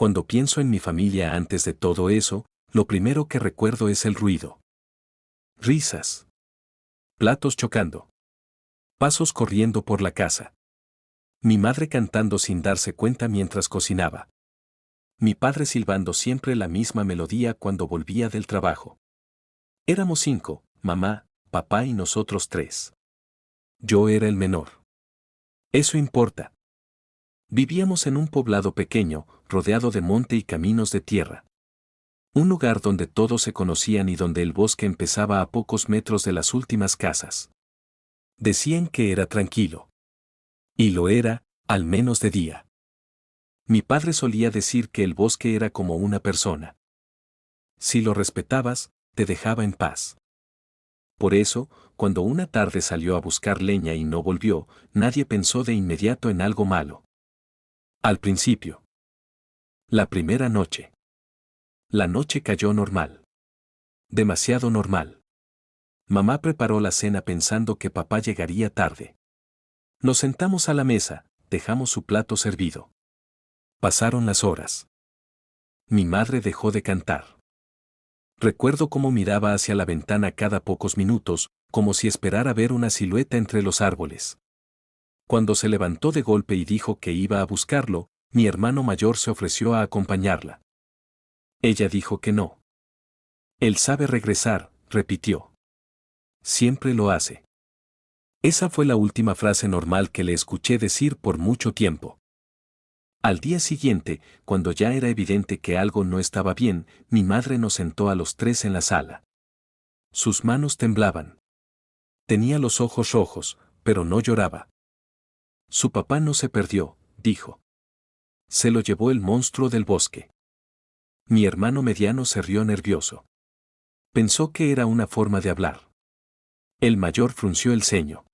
Cuando pienso en mi familia antes de todo eso, lo primero que recuerdo es el ruido. Risas. Platos chocando. Pasos corriendo por la casa. Mi madre cantando sin darse cuenta mientras cocinaba. Mi padre silbando siempre la misma melodía cuando volvía del trabajo. Éramos 5, mamá, papá y nosotros 3. Yo era el menor. Eso importa. Vivíamos en un poblado pequeño, rodeado de monte y caminos de tierra. Un lugar donde todos se conocían y donde el bosque empezaba a pocos metros de las últimas casas. Decían que era tranquilo. Y lo era, al menos de día. Mi padre solía decir que el bosque era como una persona. Si lo respetabas, te dejaba en paz. Por eso, cuando una tarde salió a buscar leña y no volvió, nadie pensó de inmediato en algo malo. Al principio. La primera noche. La noche cayó normal. Demasiado normal. Mamá preparó la cena pensando que papá llegaría tarde. Nos sentamos a la mesa, dejamos su plato servido. Pasaron las horas. Mi madre dejó de cantar. Recuerdo cómo miraba hacia la ventana cada pocos minutos, como si esperara ver una silueta entre los árboles. Cuando se levantó de golpe y dijo que iba a buscarlo, mi hermano mayor se ofreció a acompañarla. Ella dijo que no. Él sabe regresar, repitió. Siempre lo hace. Esa fue la última frase normal que le escuché decir por mucho tiempo. Al día siguiente, cuando ya era evidente que algo no estaba bien, mi madre nos sentó a los 3 en la sala. Sus manos temblaban. Tenía los ojos rojos, pero no lloraba. Su papá no se perdió, dijo. Se lo llevó el monstruo del bosque. Mi hermano mediano se rió nervioso. Pensó que era una forma de hablar. El mayor frunció el ceño.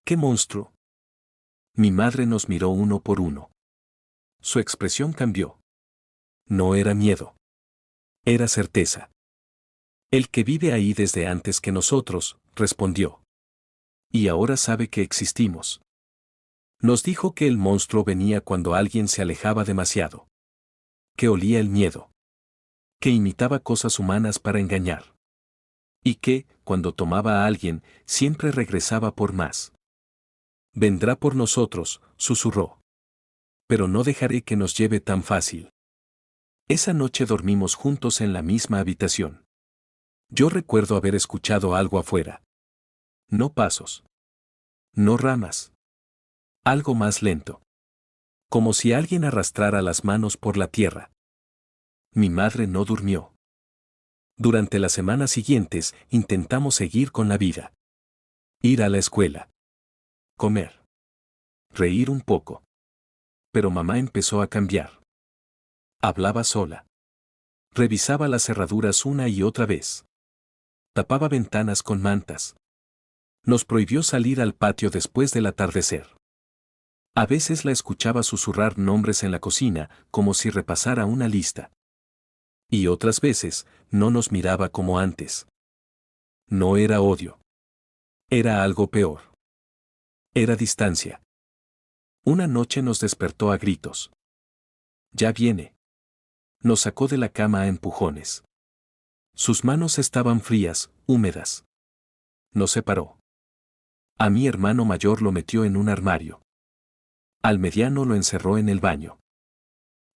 ¿Qué monstruo? Mi madre nos miró uno por uno. Su expresión cambió. No era miedo. Era certeza. El que vive ahí desde antes que nosotros, respondió. Y ahora sabe que existimos. Nos dijo que el monstruo venía cuando alguien se alejaba demasiado. Que olía el miedo. Que imitaba cosas humanas para engañar. Y que, cuando tomaba a alguien, siempre regresaba por más. Vendrá por nosotros, susurró. Pero no dejaré que nos lleve tan fácil. Esa noche dormimos juntos en la misma habitación. Yo recuerdo haber escuchado algo afuera. No pasos. No ramas. Algo más lento. Como si alguien arrastrara las manos por la tierra. Mi madre no durmió. Durante las semanas siguientes intentamos seguir con la vida. Ir a la escuela. Comer. Reír un poco. Pero mamá empezó a cambiar. Hablaba sola. Revisaba las cerraduras una y otra vez. Tapaba ventanas con mantas. Nos prohibió salir al patio después del atardecer. A veces la escuchaba susurrar nombres en la cocina, como si repasara una lista. Y otras veces, no nos miraba como antes. No era odio. Era algo peor. Era distancia. Una noche nos despertó a gritos. Ya viene. Nos sacó de la cama a empujones. Sus manos estaban frías, húmedas. Nos separó. A mi hermano mayor lo metió en un armario. Al mediano lo encerró en el baño.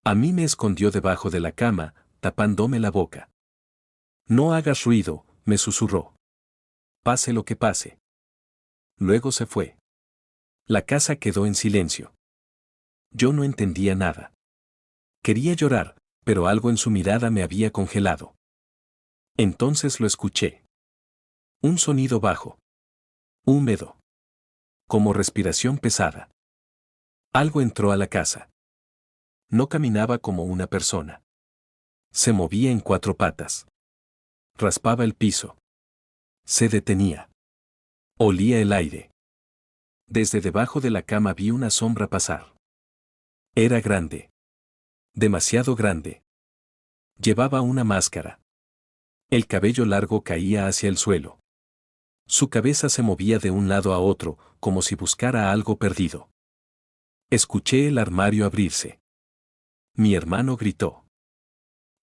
A mí me escondió debajo de la cama, tapándome la boca. No hagas ruido, me susurró. Pase lo que pase. Luego se fue. La casa quedó en silencio. Yo no entendía nada. Quería llorar, pero algo en su mirada me había congelado. Entonces lo escuché. Un sonido bajo. Húmedo. Como respiración pesada. Algo entró a la casa. No caminaba como una persona. Se movía en 4 patas. Raspaba el piso. Se detenía. Olía el aire. Desde debajo de la cama vi una sombra pasar. Era grande. Demasiado grande. Llevaba una máscara. El cabello largo caía hacia el suelo. Su cabeza se movía de un lado a otro, como si buscara algo perdido. Escuché el armario abrirse. Mi hermano gritó.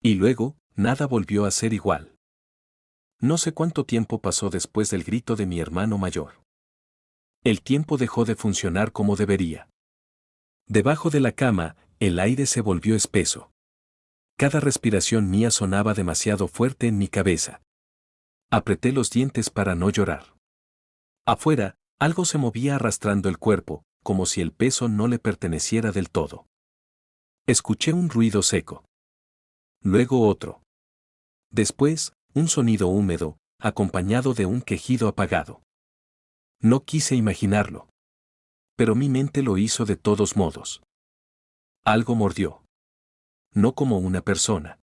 Y luego, nada volvió a ser igual. No sé cuánto tiempo pasó después del grito de mi hermano mayor. El tiempo dejó de funcionar como debería. Debajo de la cama, el aire se volvió espeso. Cada respiración mía sonaba demasiado fuerte en mi cabeza. Apreté los dientes para no llorar. Afuera, algo se movía arrastrando el cuerpo, como si el peso no le perteneciera del todo. Escuché un ruido seco. Luego otro. Después, un sonido húmedo, acompañado de un quejido apagado. No quise imaginarlo. Pero mi mente lo hizo de todos modos. Algo mordió. No como una persona.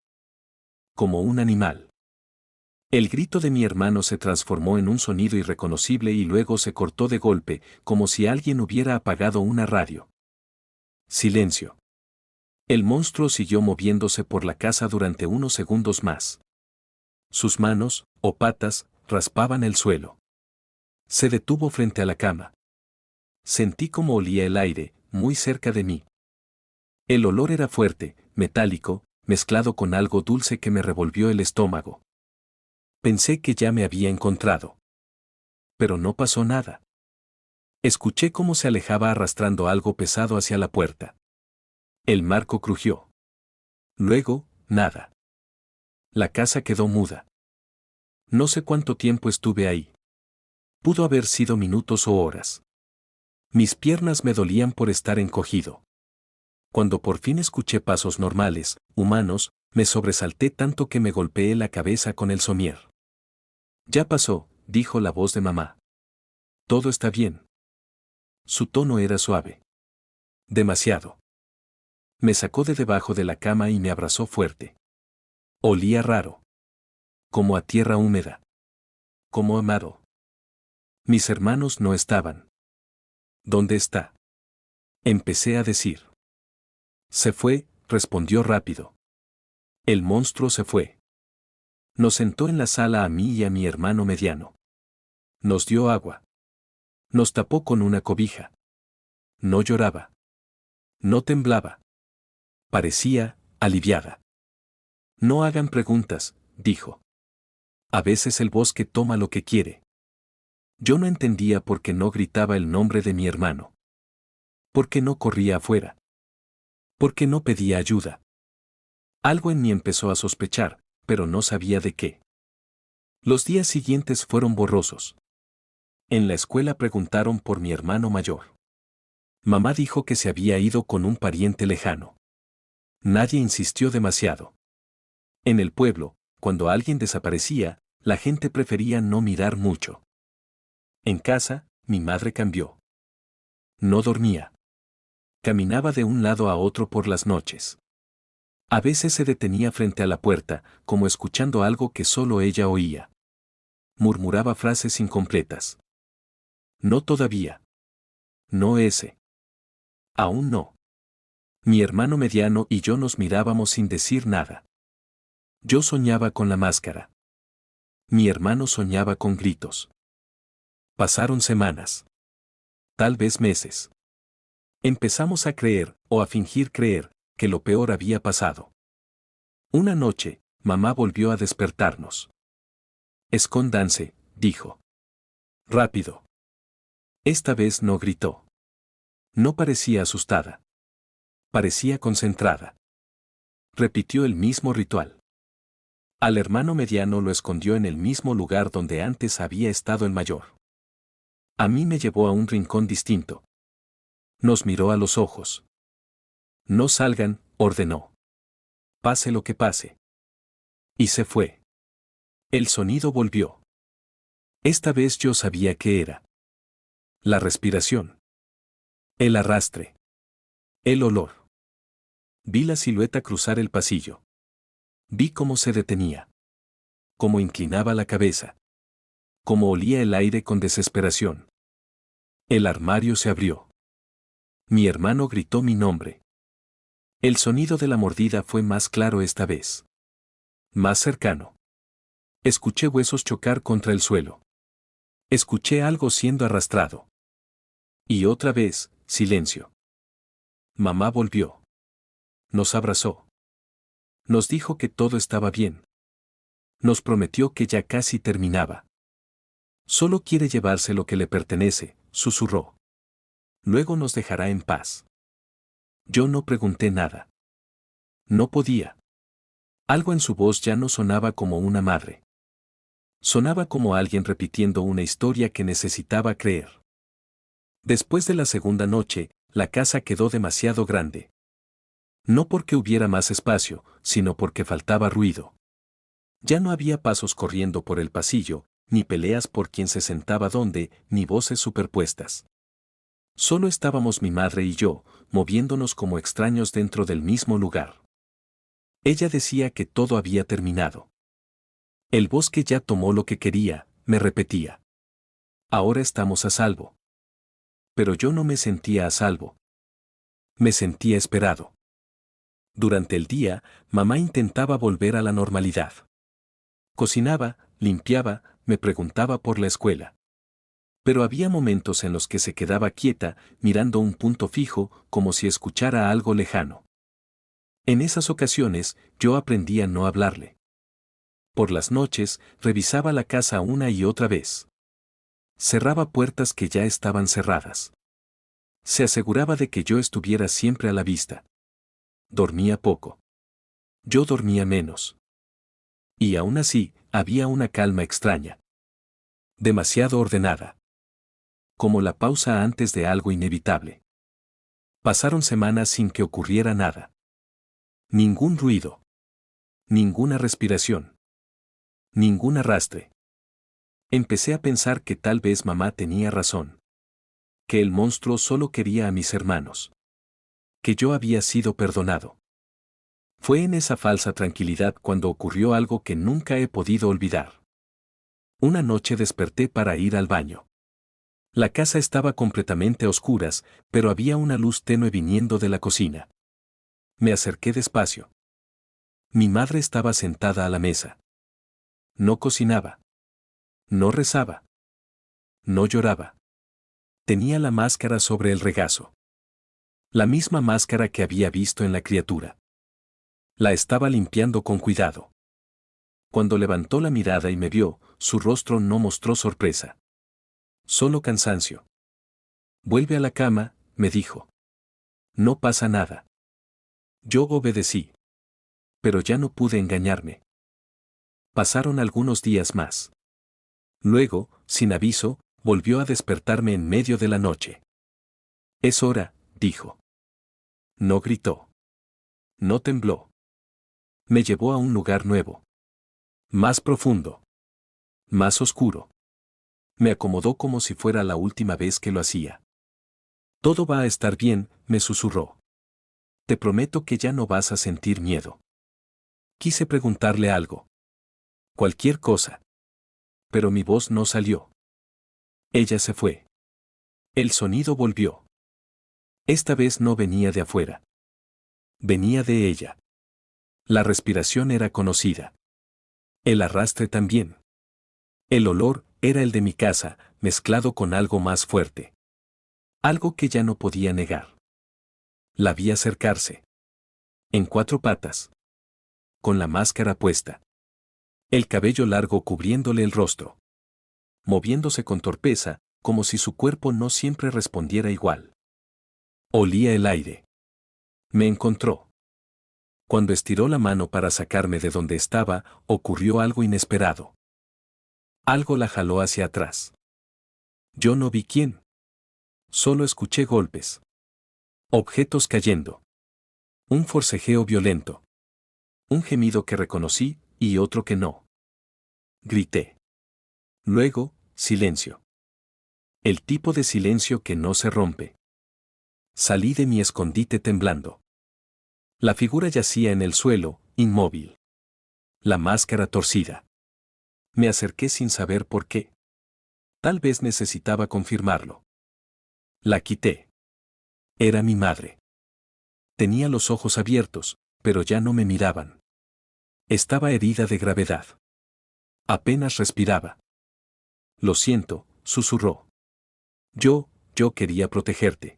Como un animal. El grito de mi hermano se transformó en un sonido irreconocible y luego se cortó de golpe, como si alguien hubiera apagado una radio. Silencio. El monstruo siguió moviéndose por la casa durante unos segundos más. Sus manos, o patas, raspaban el suelo. Se detuvo frente a la cama. Sentí cómo olía el aire, muy cerca de mí. El olor era fuerte, metálico, mezclado con algo dulce que me revolvió el estómago. Pensé que ya me había encontrado. Pero no pasó nada. Escuché cómo se alejaba arrastrando algo pesado hacia la puerta. El marco crujió. Luego, nada. La casa quedó muda. No sé cuánto tiempo estuve ahí. Pudo haber sido minutos o horas. Mis piernas me dolían por estar encogido. Cuando por fin escuché pasos normales, humanos, me sobresalté tanto que me golpeé la cabeza con el somier. Ya pasó, dijo la voz de mamá. Todo está bien. Su tono era suave. Demasiado. Me sacó de debajo de la cama y me abrazó fuerte. Olía raro. Como a tierra húmeda. Como amaro. Mis hermanos no estaban. ¿Dónde está? Empecé a decir. Se fue, respondió rápido. El monstruo se fue. Nos sentó en la sala a mí y a mi hermano mediano. Nos dio agua. Nos tapó con una cobija. No lloraba. No temblaba. Parecía aliviada. No hagan preguntas, dijo. A veces el bosque toma lo que quiere. Yo no entendía por qué no gritaba el nombre de mi hermano. ¿Por qué no corría afuera? ¿Por qué no pedía ayuda? Algo en mí empezó a sospechar, pero no sabía de qué. Los días siguientes fueron borrosos. En la escuela preguntaron por mi hermano mayor. Mamá dijo que se había ido con un pariente lejano. Nadie insistió demasiado. En el pueblo, cuando alguien desaparecía, la gente prefería no mirar mucho. En casa, mi madre cambió. No dormía. Caminaba de un lado a otro por las noches. A veces se detenía frente a la puerta, como escuchando algo que solo ella oía. Murmuraba frases incompletas. No todavía. No ese. Aún no. Mi hermano mediano y yo nos mirábamos sin decir nada. Yo soñaba con la máscara. Mi hermano soñaba con gritos. Pasaron semanas. Tal vez meses. Empezamos a creer, o a fingir creer, que lo peor había pasado. Una noche, mamá volvió a despertarnos. Escóndanse, dijo. Rápido. Esta vez no gritó. No parecía asustada. Parecía concentrada. Repitió el mismo ritual. Al hermano mediano lo escondió en el mismo lugar donde antes había estado el mayor. A mí me llevó a un rincón distinto. Nos miró a los ojos. No salgan, ordenó. Pase lo que pase. Y se fue. El sonido volvió. Esta vez yo sabía qué era. La respiración. El arrastre. El olor. Vi la silueta cruzar el pasillo. Vi cómo se detenía. Cómo inclinaba la cabeza. Cómo olía el aire con desesperación. El armario se abrió. Mi hermano gritó mi nombre. El sonido de la mordida fue más claro esta vez. Más cercano. Escuché huesos chocar contra el suelo. Escuché algo siendo arrastrado. Y otra vez, silencio. Mamá volvió. Nos abrazó. Nos dijo que todo estaba bien. Nos prometió que ya casi terminaba. Solo quiere llevarse lo que le pertenece, susurró. Luego nos dejará en paz. Yo no pregunté nada. No podía. Algo en su voz ya no sonaba como una madre. Sonaba como alguien repitiendo una historia que necesitaba creer. Después de la segunda noche, la casa quedó demasiado grande. No porque hubiera más espacio, sino porque faltaba ruido. Ya no había pasos corriendo por el pasillo, ni peleas por quién se sentaba dónde, ni voces superpuestas. Solo estábamos mi madre y yo, moviéndonos como extraños dentro del mismo lugar. Ella decía que todo había terminado. El bosque ya tomó lo que quería, me repetía. Ahora estamos a salvo. Pero yo no me sentía a salvo. Me sentía esperado. Durante el día, mamá intentaba volver a la normalidad. Cocinaba, limpiaba, me preguntaba por la escuela. Pero había momentos en los que se quedaba quieta, mirando un punto fijo, como si escuchara algo lejano. En esas ocasiones, yo aprendí a no hablarle. Por las noches, revisaba la casa una y otra vez. Cerraba puertas que ya estaban cerradas. Se aseguraba de que yo estuviera siempre a la vista. Dormía poco. Yo dormía menos. Y aún así, había una calma extraña. Demasiado ordenada. Como la pausa antes de algo inevitable. Pasaron semanas sin que ocurriera nada. Ningún ruido. Ninguna respiración. Ningún arrastre. Empecé a pensar que tal vez mamá tenía razón. Que el monstruo solo quería a mis hermanos. Que yo había sido perdonado. Fue en esa falsa tranquilidad cuando ocurrió algo que nunca he podido olvidar. Una noche desperté para ir al baño. La casa estaba completamente a oscuras, pero había una luz tenue viniendo de la cocina. Me acerqué despacio. Mi madre estaba sentada a la mesa. No cocinaba. No rezaba. No lloraba. Tenía la máscara sobre el regazo. La misma máscara que había visto en la criatura. La estaba limpiando con cuidado. Cuando levantó la mirada y me vio, su rostro no mostró sorpresa. Solo cansancio. Vuelve a la cama, me dijo. No pasa nada. Yo obedecí. Pero ya no pude engañarme. Pasaron algunos días más. Luego, sin aviso, volvió a despertarme en medio de la noche. Es hora, dijo. No gritó. No tembló. Me llevó a un lugar nuevo. Más profundo. Más oscuro. Me acomodó como si fuera la última vez que lo hacía. Todo va a estar bien, me susurró. Te prometo que ya no vas a sentir miedo. Quise preguntarle algo. Cualquier cosa. Pero mi voz no salió. Ella se fue. El sonido volvió. Esta vez no venía de afuera. Venía de ella. La respiración era conocida. El arrastre también. El olor era el de mi casa, mezclado con algo más fuerte. Algo que ya no podía negar. La vi acercarse. En cuatro patas. Con la máscara puesta. El cabello largo cubriéndole el rostro. Moviéndose con torpeza, como si su cuerpo no siempre respondiera igual. Olía el aire. Me encontró. Cuando estiró la mano para sacarme de donde estaba, ocurrió algo inesperado. Algo la jaló hacia atrás. Yo no vi quién. Solo escuché golpes. Objetos cayendo. Un forcejeo violento. Un gemido que reconocí y otro que no. Grité. Luego, silencio. El tipo de silencio que no se rompe. Salí de mi escondite temblando. La figura yacía en el suelo, inmóvil. La máscara torcida. Me acerqué sin saber por qué. Tal vez necesitaba confirmarlo. La quité. Era mi madre. Tenía los ojos abiertos, pero ya no me miraban. Estaba herida de gravedad. Apenas respiraba. Lo siento, susurró. Yo quería protegerte.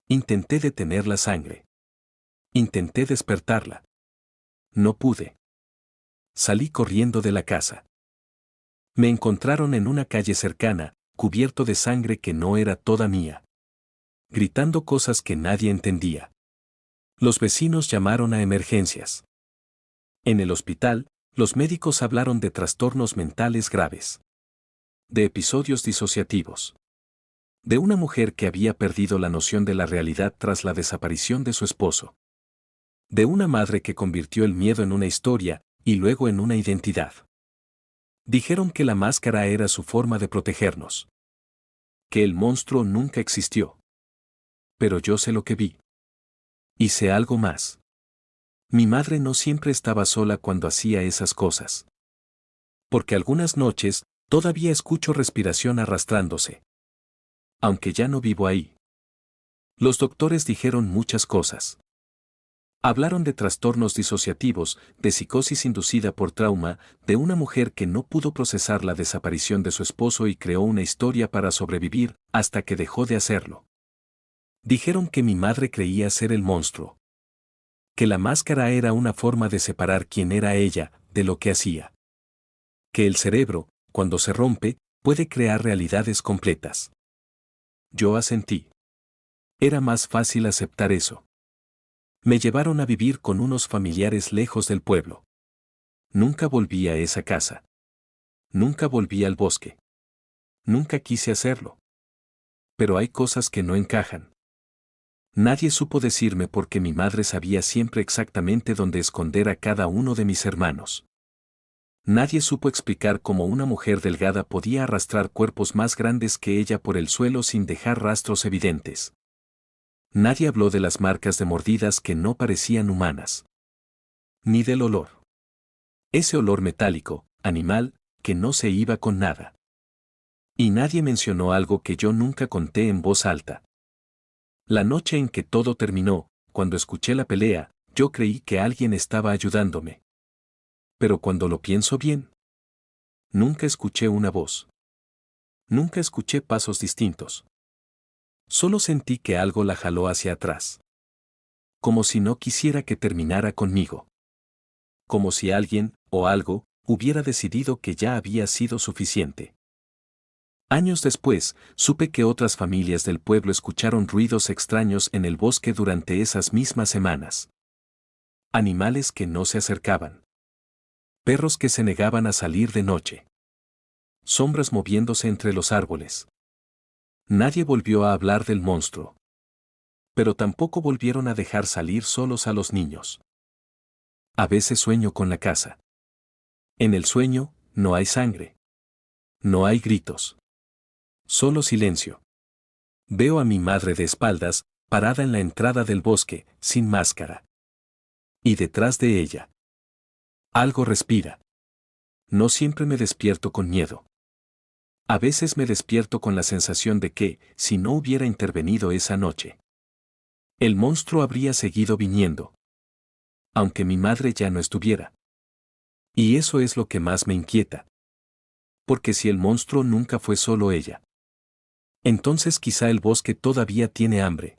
Intenté detener la sangre. Intenté despertarla. No pude. Salí corriendo de la casa. Me encontraron en una calle cercana, cubierto de sangre que no era toda mía. Gritando cosas que nadie entendía. Los vecinos llamaron a emergencias. En el hospital, los médicos hablaron de trastornos mentales graves. De episodios disociativos. De una mujer que había perdido la noción de la realidad tras la desaparición de su esposo. De una madre que convirtió el miedo en una historia y luego en una identidad. Dijeron que la máscara era su forma de protegernos. Que el monstruo nunca existió. Pero yo sé lo que vi. Y sé algo más. Mi madre no siempre estaba sola cuando hacía esas cosas. Porque algunas noches, todavía escucho respiración arrastrándose. Aunque ya no vivo ahí. Los doctores dijeron muchas cosas. Hablaron de trastornos disociativos, de psicosis inducida por trauma, de una mujer que no pudo procesar la desaparición de su esposo y creó una historia para sobrevivir, hasta que dejó de hacerlo. Dijeron que mi madre creía ser el monstruo. Que la máscara era una forma de separar quién era ella, de lo que hacía. Que el cerebro, cuando se rompe, puede crear realidades completas. Yo asentí. Era más fácil aceptar eso. Me llevaron a vivir con unos familiares lejos del pueblo. Nunca volví a esa casa. Nunca volví al bosque. Nunca quise hacerlo. Pero hay cosas que no encajan. Nadie supo decirme por qué mi madre sabía siempre exactamente dónde esconder a cada uno de mis hermanos. Nadie supo explicar cómo una mujer delgada podía arrastrar cuerpos más grandes que ella por el suelo sin dejar rastros evidentes. Nadie habló de las marcas de mordidas que no parecían humanas. Ni del olor. Ese olor metálico, animal, que no se iba con nada. Y nadie mencionó algo que yo nunca conté en voz alta. La noche en que todo terminó, cuando escuché la pelea, yo creí que alguien estaba ayudándome. Pero cuando lo pienso bien, nunca escuché una voz. Nunca escuché pasos distintos. Solo sentí que algo la jaló hacia atrás. Como si no quisiera que terminara conmigo. Como si alguien, o algo, hubiera decidido que ya había sido suficiente. Años después, supe que otras familias del pueblo escucharon ruidos extraños en el bosque durante esas mismas semanas. Animales que no se acercaban. Perros que se negaban a salir de noche. Sombras moviéndose entre los árboles. Nadie volvió a hablar del monstruo. Pero tampoco volvieron a dejar salir solos a los niños. A veces sueño con la casa. En el sueño, no hay sangre. No hay gritos. Solo silencio. Veo a mi madre de espaldas, parada en la entrada del bosque, sin máscara. Y detrás de ella. Algo respira. No siempre me despierto con miedo. A veces me despierto con la sensación de que, si no hubiera intervenido esa noche, el monstruo habría seguido viniendo. Aunque mi madre ya no estuviera. Y eso es lo que más me inquieta. Porque si el monstruo nunca fue solo ella, entonces quizá el bosque todavía tiene hambre.